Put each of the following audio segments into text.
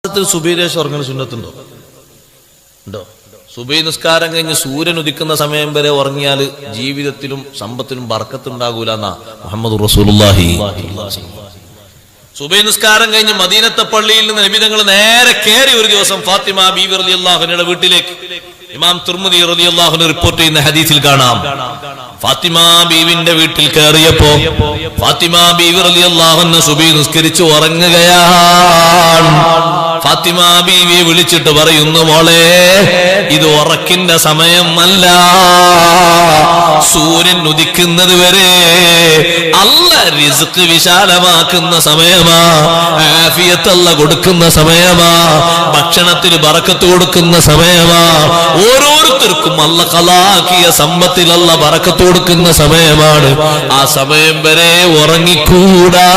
സുബൈദേശം ഉറങ്ങുന്ന സുന്നത്തുണ്ടോ? ഉണ്ടോ? സുബൈ നിസ്കാരം കഴിഞ്ഞ് സൂര്യൻ ഉദിക്കുന്ന സമയം വരെ ഉറങ്ങിയാൽ ജീവിതത്തിലും സമ്പത്തിലും ബർക്കത്തുണ്ടാകൂല എന്നാ മുഹമ്മദ് റസൂലുള്ളാഹി. സുബൈ നിസ്കാരം കഴിഞ്ഞ് മദീനത്തെ പള്ളിയിൽ നിന്ന് നബി തങ്ങൾ നേരെ കയറി ഒരു ദിവസം ഫാത്തിമ ബീവി റളിയല്ലാഹു അൻഹയുടെ വീട്ടിലേക്ക്. ഇമാം തുർമുദി റളിയല്ലാഹു അൻഹു റിപ്പോർട്ട് ചെയ്യുന്ന ഹദീസിൽ കാണാം, ഫാത്തിമ ബീവിന്റെ വീട്ടിൽ കയറിയപ്പോ ഫാത്തിമ ബീവി റളിയല്ലാഹു അൻഹ സുബൈ നിസ്കരിച്ച് ഉറങ്ങുകയാണ്. ഫാത്തിമ ബീവിയെ വിളിച്ചിട്ട് പറയുന്നു, മോളെ ഇത് ഉറക്കിന്റെ സമയമല്ല, സൂര്യൻ ഉദിക്കുന്നത് വരെ അല്ല റിസ്ക് വിശാലമാക്കുന്ന സമയമാ, ആഫിയത്ത് അല്ല കൊടുക്കുന്ന സമയമാ, ഭക്ഷണത്തിന് ബറക്കത്ത് കൊടുക്കുന്ന സമയമാ, ഓരോരുത്തർക്കും അല്ല ഖലാക്കിയ സമ്പത്തിൽ അല്ല ബറക്കത്ത് കൊടുക്കുന്ന സമയമാണ്. ആ സമയം വരെ ഉറങ്ങിക്കൂടാ.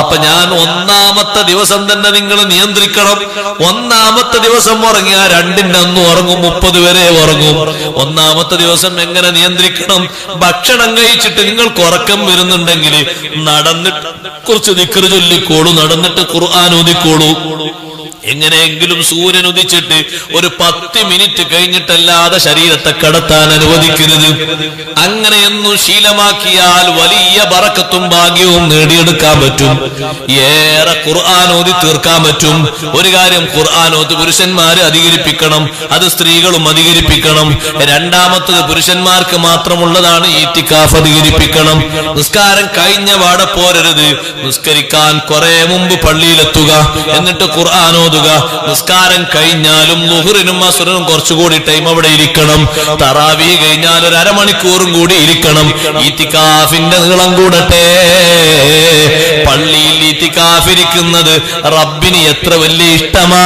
അപ്പൊ ഞാൻ ഒന്നാമത്തെ ദിവസം തന്നെ നിങ്ങൾ നിയന്ത്രിക്കണം. ഒന്നാമത്തെ ദിവസം ഉറങ്ങിയാൽ രണ്ടിന്റെ അന്ന് ഉറങ്ങും, 30 വരെ ഉറങ്ങും. ഒന്നാമത്തെ ദിവസം എങ്ങനെ നിയന്ത്രിക്കണം? ഭക്ഷണം കഴിച്ചിട്ട് നിങ്ങൾക്ക് ഉറക്കം വരുന്നുണ്ടെങ്കിൽ നടന്നിട്ട് കുറച്ച് ദിക്ർ ചൊല്ലിക്കോളൂ, നടന്നിട്ട് ഖുർആൻ ഓതിക്കോളൂ. എങ്ങനെയെങ്കിലും സൂര്യൻ ഉദിച്ചിട്ട് ഒരു 10 മിനിറ്റ് കഴിഞ്ഞിട്ടല്ലാതെ ശരീരത്തെ കടത്താൻ അനുവദിക്കരുത്. അങ്ങനെയൊന്നും ശീലമാക്കിയാൽ വലിയ ബറക്കത്തും ഭാഗ്യവും നേടിയെടുക്കാൻ പറ്റും. ഏറെ ഖുർആൻ ഓതി തീർക്കാൻ പറ്റും. ഒരു കാര്യം, ഖുർആൻ ഓതി പുരുഷന്മാര് അധികരിപ്പിക്കണം, അത് സ്ത്രീകളും അധികരിപ്പിക്കണം. രണ്ടാമത്തത്, പുരുഷന്മാർക്ക് മാത്രമുള്ളതാണ് ഈത്തിക്കാഫ്, അധികരിപ്പിക്കണം. നിസ്കാരം കഴിഞ്ഞ പാടെ പോരരുത്. നിസ്കരിക്കാൻ കുറെ മുമ്പ് പള്ളിയിലെത്തുക, എന്നിട്ട് ഖുർആൻ ഓതുക. നിസ്കാരം കഴിഞ്ഞാലും ളുഹ്റിനും അസ്റിനും കുറച്ചുകൂടി ടൈം അവിടെ ഇരിക്കണം. തറാവീഹ് കഴിഞ്ഞാൽ ഒരു അരമണിക്കൂറും കൂടി ഇരിക്കണം. ഈത്തിക്കാഫിന്റെ നീളം കൂടട്ടെ. പള്ളിയിൽ ഈത്തിക്കാഫ് ഇരിക്കുന്നത് റബ്ബിന് എത്ര വലിയ ഇഷ്ടമാ.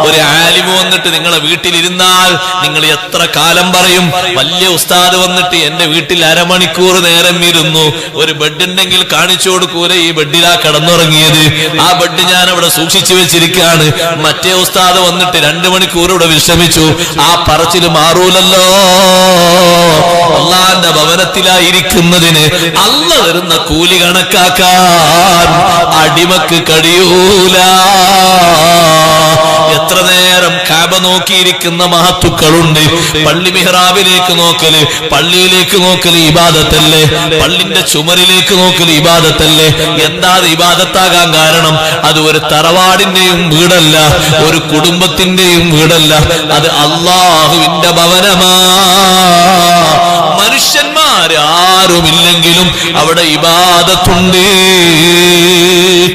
ഒരു ആലിമ് വന്നിട്ട് നിങ്ങളെ വീട്ടിലിരുന്നാൽ നിങ്ങൾ എത്ര കാലം പറയും. വലിയ ഉസ്താദ് വന്നിട്ട് എന്റെ വീട്ടിൽ അരമണിക്കൂർ നേരം ഇരുന്നു, ഒരു ബെഡ് ഉണ്ടെങ്കിൽ കാണിച്ചു കൊടുക്കൂല, ഈ ബെഡിലാ കിടന്നുറങ്ങിയത്, ആ ബെഡ് ഞാൻ അവിടെ സൂക്ഷിച്ചു വെച്ചിരിക്കുകയാണ്. മറ്റേ ഉസ്താദ് വന്നിട്ട് 2 മണിക്കൂർ ഇവിടെ വിശ്രമിച്ചു. ആ പറച്ചിൽ മാറൂലല്ലോ. അള്ളാന്റെ ഭവനത്തിലായിരിക്കുന്നതിന് അള്ള തരുന്ന കൂലി കണക്കാക്കാൻ അടിമക്ക് കഴിയൂല. എത്ര നേരം കാബ നോക്കിയിരിക്കുന്ന മഹത്തുക്കളുണ്ട്. പള്ളി മിഹ്റാബിലേക്ക് നോക്കല്, പള്ളിയിലേക്ക് നോക്കല് ഇബാദത്തല്ലേ? പള്ളിന്റെ ചുമരിലേക്ക് നോക്കല് ഇബാദത്തല്ലേ? എന്താ ഇബാദത്താകാൻ കാരണം? അത് ഒരു തറവാടിന്റെയും വീടല്ല, ഒരു കുടുംബത്തിന്റെയും വീടല്ല, അത് അള്ളാഹുവിന്റെ ഭവനമാ. മനുഷ്യന്മാരാരുമില്ലെങ്കിലും അവിടെ ഇബാദത്തുണ്ട്.